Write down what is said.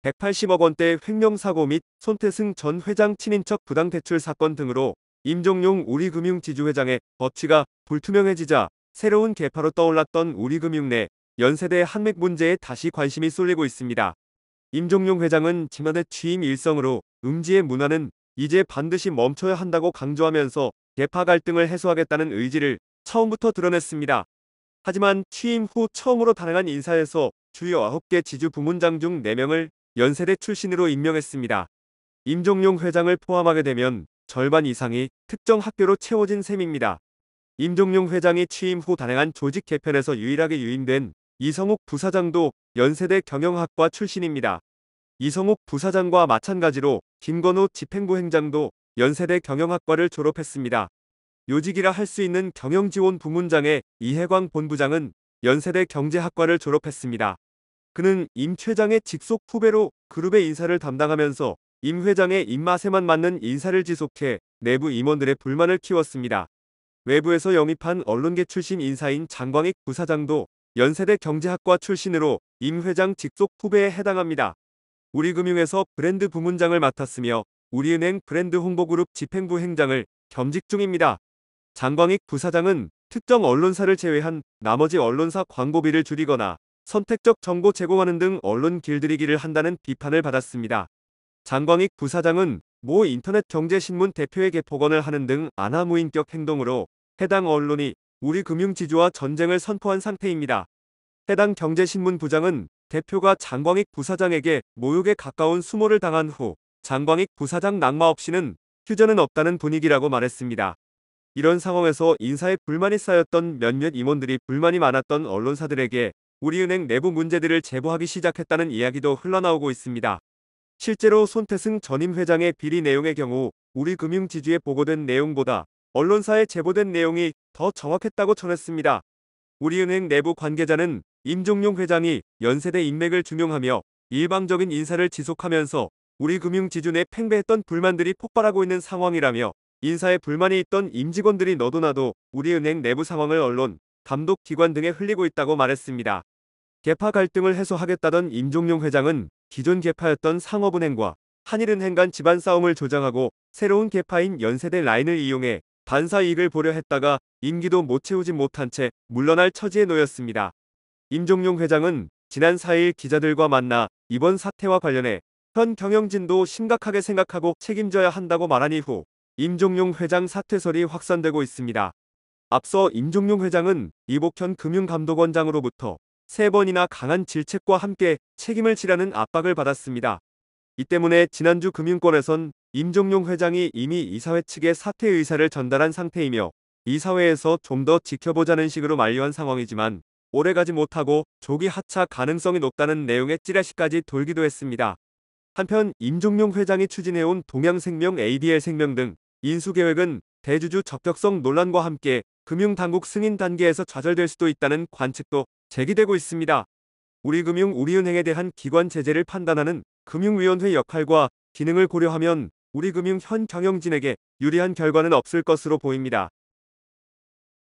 180억 원대 횡령사고 및 손태승 전 회장 친인척 부당대출 사건 등으로 임종용 우리금융지주회장의 거취가 불투명해지자 새로운 계파로 떠올랐던 우리금융 내 연세대 한맥 문제에 다시 관심이 쏠리고 있습니다. 임종용 회장은 지난해 취임 일성으로 음지의 문화는 이제 반드시 멈춰야 한다고 강조하면서 계파 갈등을 해소하겠다는 의지를 처음부터 드러냈습니다. 하지만 취임 후 처음으로 단행한 인사에서 주요 9개 지주 부문장 중 4명을 연세대 출신으로 임명했습니다. 임종용 회장을 포함하게 되면 절반 이상이 특정 학교로 채워진 셈입니다. 임종용 회장이 취임 후 단행한 조직 개편에서 유일하게 유임된 이성욱 부사장도 연세대 경영학과 출신입니다. 이성욱 부사장과 마찬가지로 김건우 집행부 행장도 연세대 경영학과를 졸업했습니다. 요직이라 할 수 있는 경영지원 부문장의 이해광 본부장은 연세대 경제학과를 졸업했습니다. 그는 임 회장의 직속 후배로 그룹의 인사를 담당하면서 임 회장의 입맛에만 맞는 인사를 지속해 내부 임원들의 불만을 키웠습니다. 외부에서 영입한 언론계 출신 인사인 장광익 부사장도 연세대 경제학과 출신으로 임 회장 직속 후배에 해당합니다. 우리금융에서 브랜드 부문장을 맡았으며 우리은행 브랜드 홍보그룹 집행부 행장을 겸직 중입니다. 장광익 부사장은 특정 언론사를 제외한 나머지 언론사 광고비를 줄이거나 선택적 정보 제공하는 등 언론 길들이기를 한다는 비판을 받았습니다. 장광익 부사장은 모 인터넷 경제신문 대표의 개폭언을 하는 등 아나무인격 행동으로 해당 언론이 우리금융지주와 전쟁을 선포한 상태입니다. 해당 경제신문 부장은 대표가 장광익 부사장에게 모욕에 가까운 수모를 당한 후 장광익 부사장 낙마 없이는 휴전은 없다는 분위기라고 말했습니다. 이런 상황에서 인사에 불만이 쌓였던 몇몇 임원들이 불만이 많았던 언론사들에게 우리은행 내부 문제들을 제보하기 시작했다는 이야기도 흘러나오고 있습니다. 실제로 손태승 전임 회장의 비리 내용의 경우 우리금융지주에 보고된 내용보다 언론사에 제보된 내용이 더 정확했다고 전했습니다. 우리은행 내부 관계자는 임종용 회장이 연세대 인맥을 중용하며 일방적인 인사를 지속하면서 우리금융지주 내 팽배했던 불만들이 폭발하고 있는 상황이라며 인사에 불만이 있던 임직원들이 너도나도 우리은행 내부 상황을 언론, 감독기관 등에 흘리고 있다고 말했습니다. 계파 갈등을 해소하겠다던 임종용 회장은 기존 계파였던 상업은행과 한일은행 간 집안 싸움을 조장하고 새로운 계파인 연세대 라인을 이용해 반사 이익을 보려 했다가 임기도 못 채우지 못한 채 물러날 처지에 놓였습니다. 임종용 회장은 지난 4일 기자들과 만나 이번 사태와 관련해 현 경영진도 심각하게 생각하고 책임져야 한다고 말한 이후 임종용 회장 사퇴설이 확산되고 있습니다. 앞서 임종용 회장은 이복현 금융감독원장으로부터 3번이나 강한 질책과 함께 책임을 지라는 압박을 받았습니다. 이 때문에 지난주 금융권에선 임종용 회장이 이미 이사회 측에 사퇴 의사를 전달한 상태이며 이사회에서 좀 더 지켜보자는 식으로 만류한 상황이지만 오래가지 못하고 조기 하차 가능성이 높다는 내용의 찌라시까지 돌기도 했습니다. 한편 임종용 회장이 추진해온 동양생명, ADL생명 등 인수계획은 대주주 적격성 논란과 함께 금융당국 승인 단계에서 좌절될 수도 있다는 관측도 제기되고 있습니다. 우리금융, 우리은행에 대한 기관 제재를 판단하는 금융위원회 역할과 기능을 고려하면 우리금융 현 경영진에게 유리한 결과는 없을 것으로 보입니다.